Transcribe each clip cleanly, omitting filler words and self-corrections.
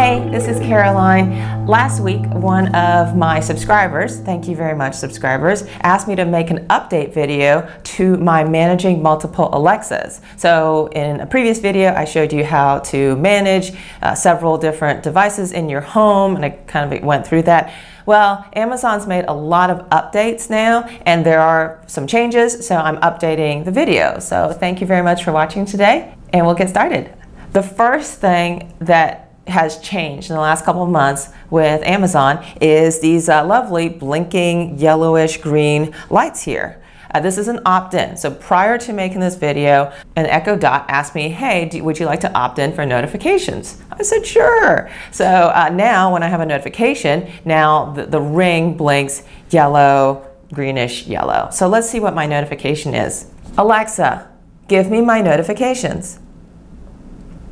Hey, this is Caroline. Last week, one of my subscribers, thank you very much subscribers, asked me to make an update video to my managing multiple Alexas. So in a previous video, I showed you how to manage several different devices in your home, and I kind of went through that. Well, Amazon's made a lot of updates now, and there are some changes, so I'm updating the video. So thank you very much for watching today, and we'll get started. The first thing that has changed in the last couple of months with Amazon is these lovely blinking yellowish green lights here. This is an opt-in. So prior to making this video, an Echo Dot asked me, hey, would you like to opt in for notifications? I said, sure. So now when I have a notification, now the ring blinks yellow, greenish yellow. So let's see what my notification is. Alexa, give me my notifications.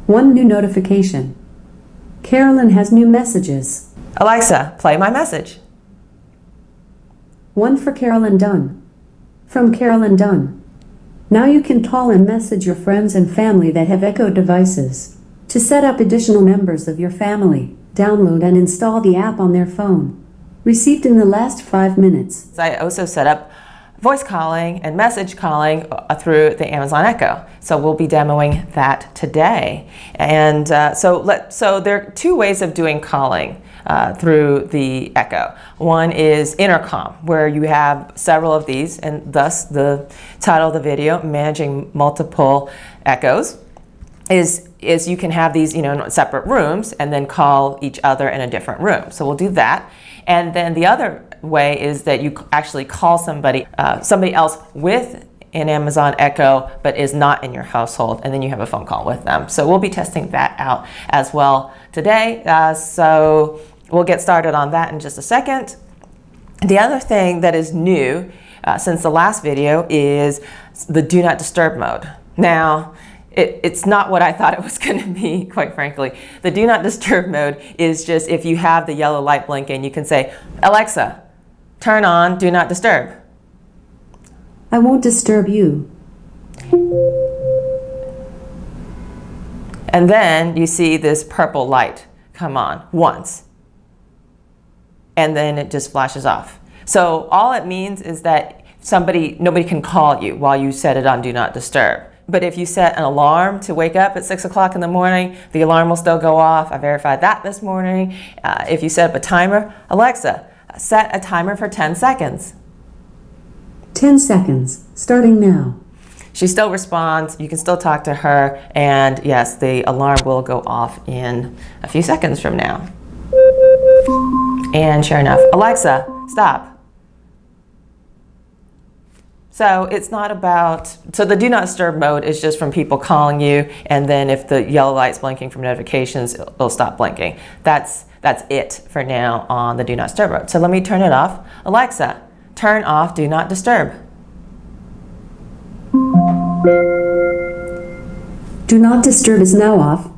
One new notification. Carolyn has new messages. Alexa, play my message. One for Carolyn Dunn. From Carolyn Dunn. Now you can call and message your friends and family that have Echo devices. To set up additional members of your family, download and install the app on their phone. Received in the last 5 minutes. I also set up voice calling and message calling through the Amazon Echo. So we'll be demoing that today. And so there are two ways of doing calling through the Echo. One is Intercom, where you have several of these, and thus the title of the video, Managing Multiple Echoes, is you can have these in separate rooms and then call each other in a different room. So we'll do that. And then the other way is that you actually call somebody else with an Amazon Echo but is not in your household, and then you have a phone call with them. So we'll be testing that out as well today. So we'll get started on that in just a second. The other thing that is new since the last video is the Do Not Disturb mode. Now, it's not what I thought it was going to be, quite frankly. The Do Not Disturb mode is just if you have the yellow light blinking, you can say, Alexa, turn on Do Not Disturb. I won't disturb you. And then you see this purple light come on once. And then it just flashes off. So all it means is that nobody can call you while you set it on Do Not Disturb. But if you set an alarm to wake up at 6 o'clock in the morning, the alarm will still go off. I verified that this morning. If you set up a timer, Alexa, set a timer for 10 seconds. 10 seconds, starting now. She still responds. You can still talk to her. And yes, the alarm will go off in a few seconds from now. And sure enough, Alexa, stop. So it's not about, so the Do Not Disturb mode is just from people calling you, and then if the yellow light's blinking from notifications, it'll stop blinking. That's it for now on the Do Not Disturb mode. So let me turn it off. Alexa, turn off Do Not Disturb. Do Not Disturb is now off.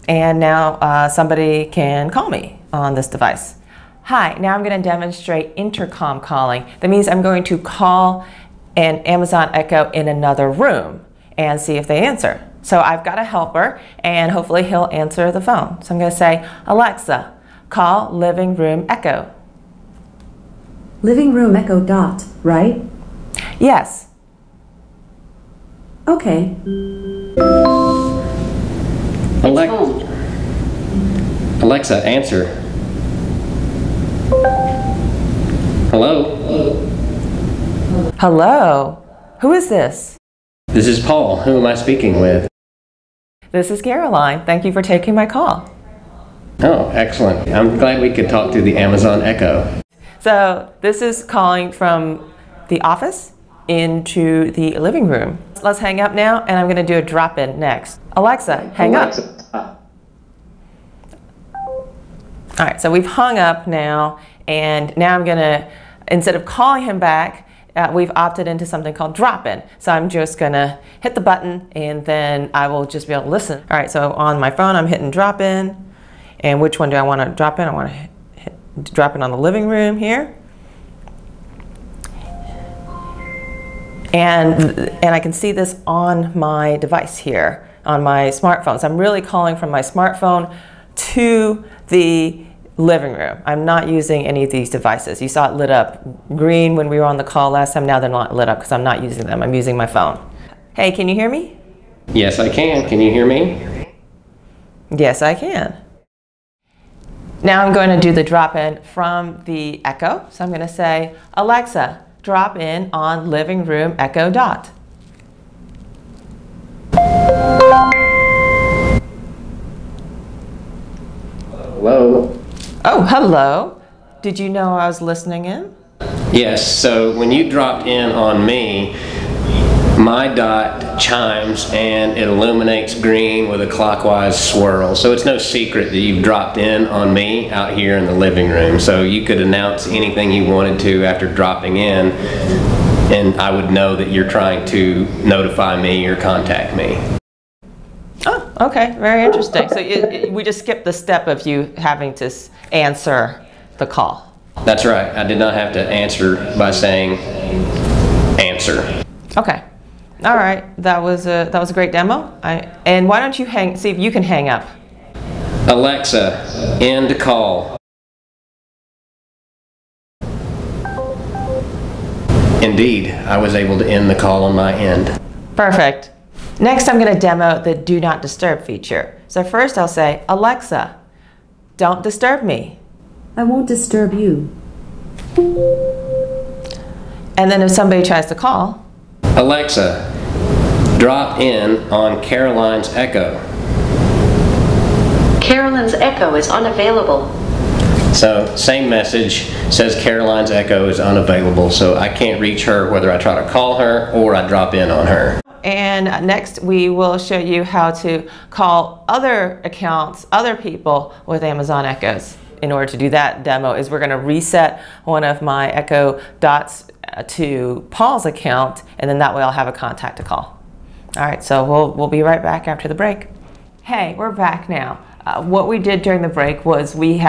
And now somebody can call me on this device. Hi, now I'm going to demonstrate intercom calling. That means I'm going to call an Amazon Echo in another room and see if they answer. So I've got a helper, and hopefully he'll answer the phone. So I'm going to say, Alexa, call living room Echo. Living room Echo Dot, right? Yes. Okay. Alexa, answer. Hello? Hello? Who is this? This is Paul. Who am I speaking with? This is Caroline. Thank you for taking my call. Oh, excellent. I'm glad we could talk to the Amazon Echo. So this is calling from the office into the living room. Let's hang up now, and I'm going to do a drop-in next. Alexa, hang up. All right, so we've hung up now, and now I'm gonna, instead of calling him back, we've opted into something called drop-in. So I'm just gonna hit the button, and then I will just be able to listen. All right, so on my phone, I'm hitting drop-in, and which one do I wanna drop in? I wanna drop in on the living room here. And I can see this on my device here, on my smartphone. So I'm really calling from my smartphone to the living room. I'm not using any of these devices. You saw it lit up green when we were on the call last time. Now they're not lit up because I'm not using them. I'm using my phone. Hey, can you hear me? Yes, I can. Can you hear me? Yes, I can. Now I'm going to do the drop in from the Echo. So I'm going to say, Alexa, drop in on living room Echo Dot. Hello? Oh, hello. Did you know I was listening in? Yes, so when you dropped in on me, my dot chimes and it illuminates green with a clockwise swirl. So it's no secret that you've dropped in on me out here in the living room. So you could announce anything you wanted to after dropping in, and I would know that you're trying to notify me or contact me. Oh, okay, very interesting. So we just skipped the step of you having to answer the call. That's right. I did not have to answer by saying answer. Okay. All right. That was a great demo. And why don't you see if you can hang up. Alexa, end call. Indeed, I was able to end the call on my end. Perfect. Next, I'm going to demo the Do Not Disturb feature. So first I'll say, Alexa, don't disturb me. I won't disturb you. And then if somebody tries to call, Alexa, drop in on Caroline's Echo. Caroline's Echo is unavailable. So same message says Caroline's Echo is unavailable, so I can't reach her whether I try to call her or I drop in on her. and next we will show you how to call other accounts, other people with Amazon Echoes. In order to do that demo is we're going to reset one of my Echo Dots to Paul's account, and then that way I'll have a contact to call. All right, so we'll be right back after the break. Hey, we're back now. What we did during the break was we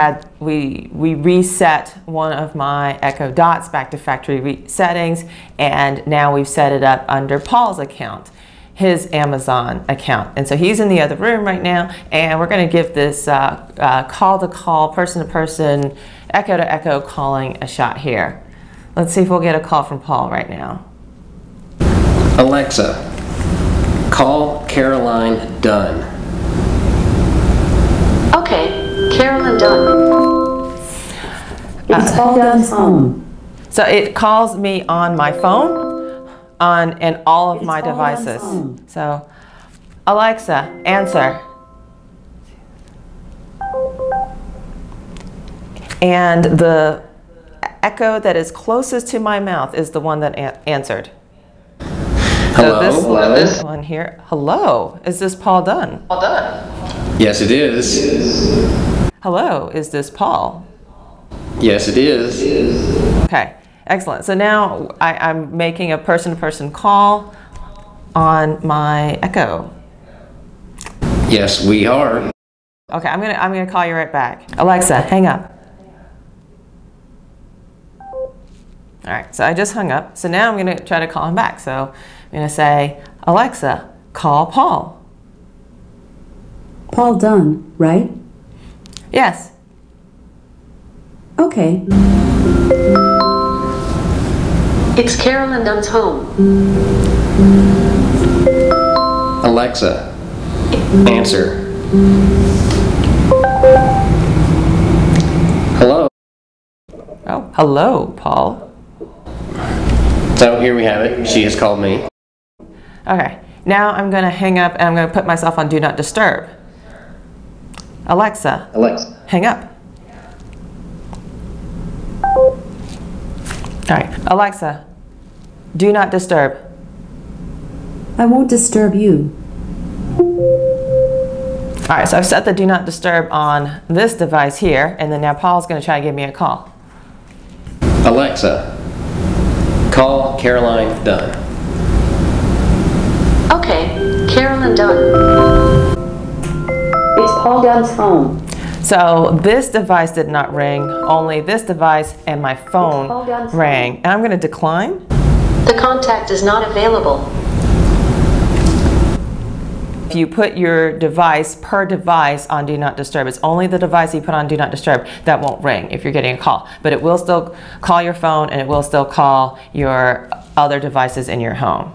reset one of my Echo Dots back to factory settings, and now we've set it up under Paul's account, his Amazon account. And so he's in the other room right now, and we're going to give this call-to-call, person-to-person, echo-to-echo calling a shot here. Let's see if we'll get a call from Paul right now. Alexa, call Caroline Dunn. Okay, Carolyn Dunn. It's Paul Dunn's home. So it calls me on my phone, and all of my devices. So, Alexa, answer. And the echo that is closest to my mouth is the one that answered. Hello? So this one here. Hello, is this Paul Dunn? Paul Dunn. Yes, it is. Hello, is this Paul? Yes, it is. Okay, excellent. So now I'm making a person-to-person call on my Echo. Yes, we are. Okay, I'm gonna call you right back. Alexa, hang up. All right, so I just hung up. So now I'm gonna try to call him back. So I'm gonna say, Alexa, call Paul. Paul Dunn, right? Yes. Okay. It's Carolyn Dunn's home. Alexa, answer. Hello? Oh, hello, Paul. So here we have it. She has called me. Okay, now I'm gonna hang up and I'm gonna put myself on Do Not Disturb. Alexa, hang up. All right, Alexa, Do Not Disturb. I won't disturb you. All right, so I've set the Do Not Disturb on this device here, and then now Paul's gonna try to give me a call. Alexa, call Caroline Dunn. Okay, Carolyn Dunn. It's Paul Dunn's home. So this device did not ring, only this device and my phone rang. And I'm gonna decline. The contact is not available. If you put your device per device on Do Not Disturb, it's only the device you put on Do Not Disturb that won't ring if you're getting a call. But it will still call your phone and it will still call your other devices in your home.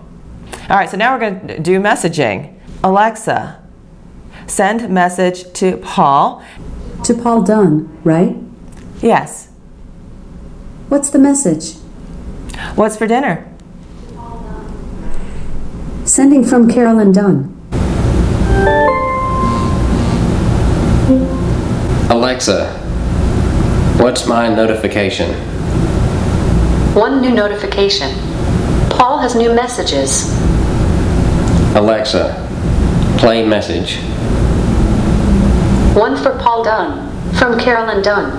All right, so now we're going to do messaging. Alexa, send message to Paul. To Paul Dunn, right? Yes. What's the message? What's for dinner? Sending from Carolyn Dunn. Alexa, what's my notification? One new notification. Paul has new messages. Alexa, play message. One for Paul Dunn, from Carolyn Dunn.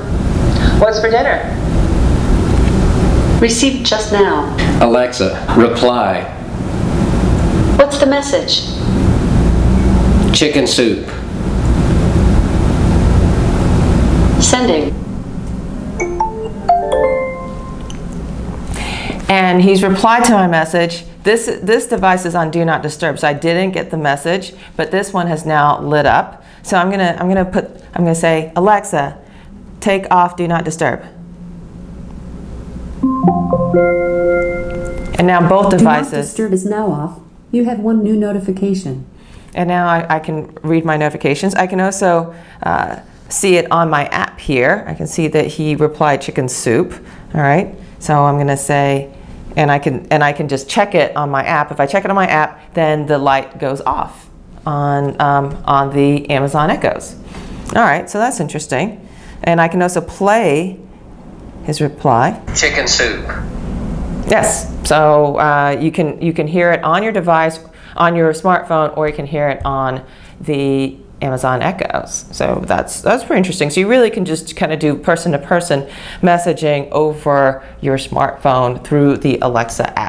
What's for dinner? Received just now. Alexa, reply. What's the message? Chicken soup. Sending. And he's replied to my message. This device is on Do Not Disturb, so I didn't get the message, but this one has now lit up. So I'm gonna say, Alexa, take off Do Not Disturb. And now both devices. Do Not Disturb is now off. You have one new notification. And now I can read my notifications. I can also see it on my app here. I can see that he replied chicken soup. All right. So I'm going to say, and I can just check it on my app. If I check it on my app, then the light goes off on the Amazon Echoes. All right. So that's interesting. And I can also play his reply. Chicken soup. Yes. So you can hear it on your device, on your smartphone, or you can hear it on the Amazon Echoes. So that's pretty interesting. So you really can just kind of do person-to-person messaging over your smartphone through the Alexa app.